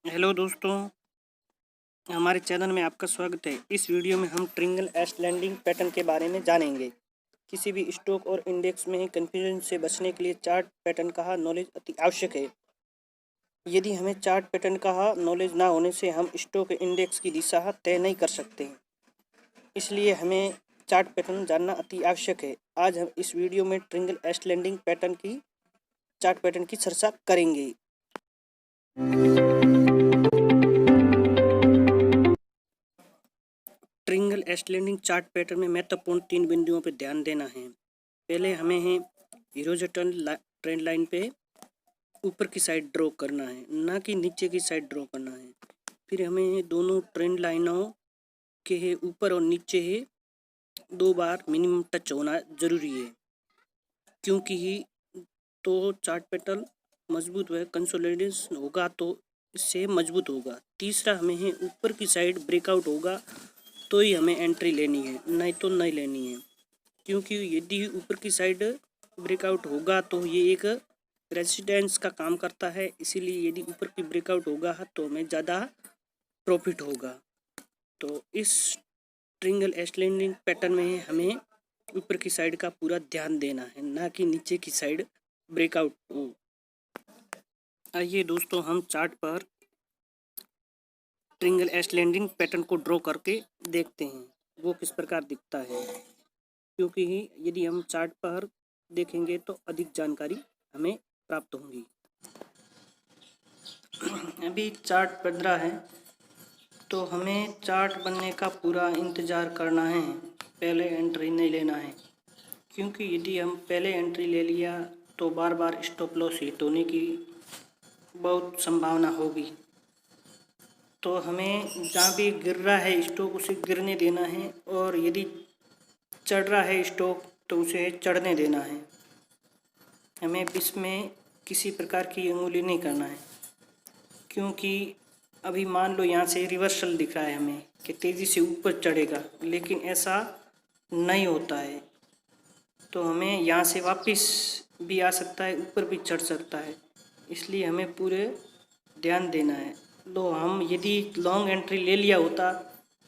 Hello दोस्तों, हमारे channel में आपका स्वागत है। इस वीडियो में हम ट्रिंगल एस्टेंडिंग पैटर्न के बारे में जानेंगे। किसी भी स्टॉक और इंडेक्स में कंफ्यूजन से बचने के लिए चार्ट पैटर्न का नॉलेज अति आवश्यक है। यदि हमें चार्ट पैटर्न का नॉलेज ना होने से हम स्टॉक इंडेक्स की दिशा तय नहीं कर सकते, इसलिए हमें चार्ट पैटर्न जानना अति आवश्यक है। आज हम इस वीडियो में ट्रिंगल एस्टेंडिंग पैटर्न की चार्ट पैटर्न की चर्चा करेंगे। ट्रिंगल एस्टेंडिंग चार्ट पैटर्न में महत्वपूर्ण 3 बिंदुओं पर ध्यान देना है। पहले हमें है हॉरिजॉन्टल ट्रेंड लाइन पे ऊपर की साइड ड्रॉ करना है, ना कि नीचे की साइड ड्रॉ करना है। फिर हमें दोनों ट्रेंड लाइनों के है ऊपर और नीचे है 2 बार मिनिमम टच होना जरूरी है, क्योंकि तो चार्ट पैटर्न मजबूत व कंसोलिडेशन होगा तो इससे मजबूत होगा। तीसरा हमें है ऊपर की साइड ब्रेकआउट होगा तो ही हमें एंट्री लेनी है, नहीं तो नहीं लेनी है। क्योंकि यदि ऊपर की साइड ब्रेकआउट होगा तो ये एक रेजिस्टेंस का काम करता है, इसीलिए यदि ऊपर की ब्रेकआउट होगा तो हमें ज़्यादा प्रॉफिट होगा। तो इस ट्रिंगल एस्टेंडिंग पैटर्न में हमें ऊपर की साइड का पूरा ध्यान देना है, ना कि नीचे की साइड ब्रेकआउट हो। आइए दोस्तों, हम चार्ट पर ट्रिंगल एस्टेंडिंग पैटर्न को ड्रॉ करके देखते हैं वो किस प्रकार दिखता है, क्योंकि यदि हम चार्ट पर देखेंगे तो अधिक जानकारी हमें प्राप्त होंगी। अभी चार्ट बन रहा है तो हमें चार्ट बनने का पूरा इंतज़ार करना है, पहले एंट्री नहीं लेना है। क्योंकि यदि हम पहले एंट्री ले लिया तो बार बार स्टॉप लॉस हिट होने की बहुत संभावना होगी। तो हमें जहाँ भी गिर रहा है स्टॉक उसे गिरने देना है, और यदि चढ़ रहा है स्टॉक तो उसे चढ़ने देना है। हमें इसमें किसी प्रकार की अंगुली नहीं करना है, क्योंकि अभी मान लो यहाँ से रिवर्सल दिख रहा है हमें कि तेज़ी से ऊपर चढ़ेगा, लेकिन ऐसा नहीं होता है। तो हमें यहाँ से वापस भी आ सकता है, ऊपर भी चढ़ सकता है, इसलिए हमें पूरे ध्यान देना है। तो हम यदि लॉन्ग एंट्री ले लिया होता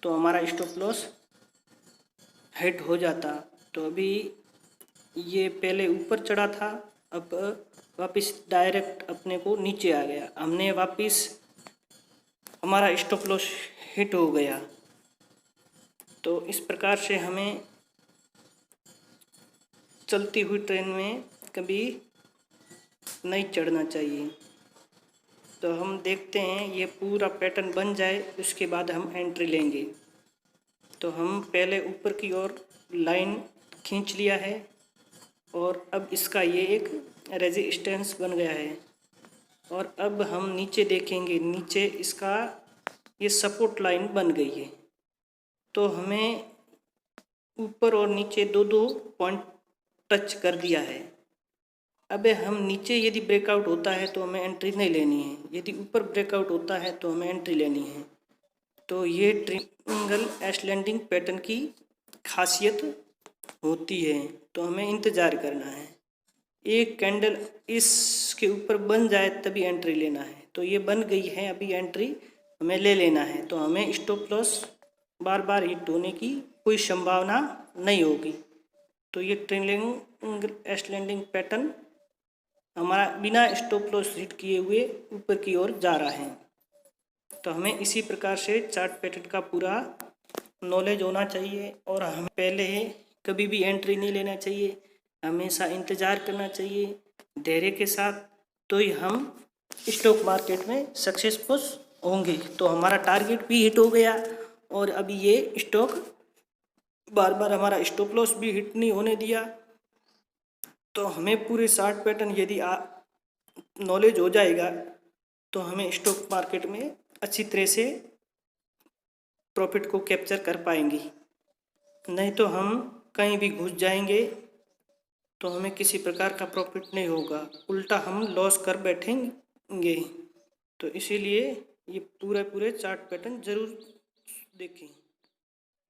तो हमारा स्टॉप लॉस हिट हो जाता। तो अभी ये पहले ऊपर चढ़ा था, अब वापस डायरेक्ट अपने को नीचे आ गया, हमने वापस हमारा स्टॉप लॉस हिट हो गया। तो इस प्रकार से हमें चलती हुई ट्रेन में कभी नहीं चढ़ना चाहिए। तो हम देखते हैं ये पूरा पैटर्न बन जाए, उसके बाद हम एंट्री लेंगे। तो हम पहले ऊपर की ओर लाइन खींच लिया है और अब इसका ये एक रेजिस्टेंस बन गया है, और अब हम नीचे देखेंगे, नीचे इसका ये सपोर्ट लाइन बन गई है। तो हमें ऊपर और नीचे दो दो पॉइंट टच कर दिया है। अब हम नीचे यदि ब्रेकआउट होता है तो हमें एंट्री नहीं लेनी है, यदि ऊपर ब्रेकआउट होता है तो हमें एंट्री लेनी है। तो ये ट्रिंगल एस्टेंडिंग पैटर्न की खासियत होती है। तो हमें इंतज़ार करना है, एक कैंडल इसके ऊपर बन जाए तभी एंट्री लेना है। तो ये बन गई है, अभी एंट्री हमें ले लेना है। तो हमें स्टॉप लॉस बार बार हिट होने की कोई संभावना नहीं होगी। तो ये ट्रिंगल एस्टेंडिंग पैटर्न हमारा बिना स्टॉप लॉस हिट किए हुए ऊपर की ओर जा रहा है। तो हमें इसी प्रकार से चार्ट पैटर्न का पूरा नॉलेज होना चाहिए, और हमें पहले कभी भी एंट्री नहीं लेना चाहिए, हमेशा इंतज़ार करना चाहिए धैर्य के साथ, तो ही हम स्टॉक मार्केट में सक्सेसफुल होंगे। तो हमारा टारगेट भी हिट हो गया, और अभी ये स्टॉक बार बार हमारा स्टॉप लॉस भी हिट नहीं होने दिया। तो हमें पूरे चार्ट पैटर्न यदि नॉलेज हो जाएगा तो हमें स्टॉक मार्केट में अच्छी तरह से प्रॉफिट को कैप्चर कर पाएंगे। नहीं तो हम कहीं भी घुस जाएंगे तो हमें किसी प्रकार का प्रॉफिट नहीं होगा, उल्टा हम लॉस कर बैठेंगे। तो इसीलिए ये पूरे चार्ट पैटर्न ज़रूर देखें।